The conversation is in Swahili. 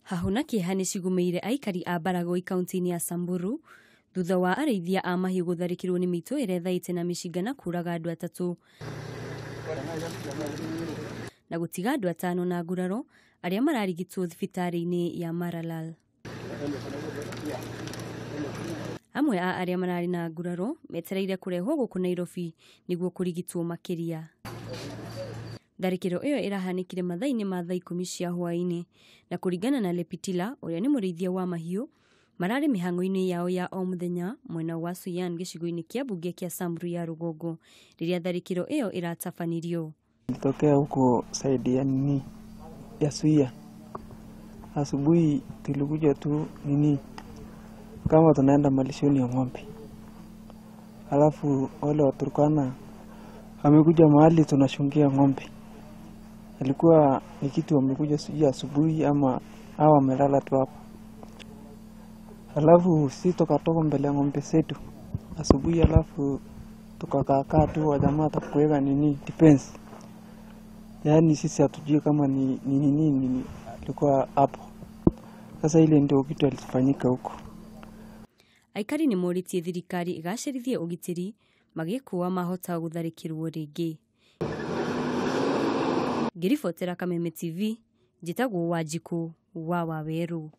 Hahuna kĩeha nĩ cigumeire aikari a Baragoi kaunti-inĩ ya Samburu thutha wa arĩithia a mahiũ gũtharĩkĩrwo nĩ mĩitũ ĩrĩa ĩthaĩte na mĩcinga na kũraga andũ 3 na gũtiga andũ 5 na nguraro arĩa mararigitwo thibitarĩ-inĩ ya Maralal. Amwe a arĩa mararĩ na nguraro metereire kũrehwo gũkũ Nairobi nĩguo kũrigitwo makĩria. Tharĩkĩro ĩyo ĩrahanĩkire mathaa-inĩ ma thaa 10 cia hwaĩ-inĩ na kũringana na Lepitila ũrĩa nĩ mũrĩithia wa mahiũ mararĩ mĩhang'o-inĩ yao ya o mũthenya mwena wa Suyan gĩcigo-inĩ kĩa bunge kĩa Samburu ya rũgongo rĩrĩa tharĩkĩro ĩyo ĩratabanirio. Nilitokea huko saidi ya Suya. Asubuhi tulikuja tu kama tunaenda malishoni ya ng'ombe. Alafu wale wa Turkana wamekuja mahali tunashungia ng'ombe. Alikuwa ni kitu wamekuja sijui asubuhi ama hawa wamelala tu hapo. Alafu sisi tukatoka mbele ya ng'ombe zetu asubuhi, alafu tukakaa tu wa jamaa atakuweka defense. Yaani sisi hatujui kama ni alikuwa hapo. Sasa ile ndio kitu ilifanyika huko. Aikari nĩ morĩtie thirikari igacĩrithie ũgitĩri magĩkũa mahota gũtharĩkĩrwo rĩngĩ. Ngĩribotera Kameme TV, njĩtagwo Wanjikũ wa Waweru.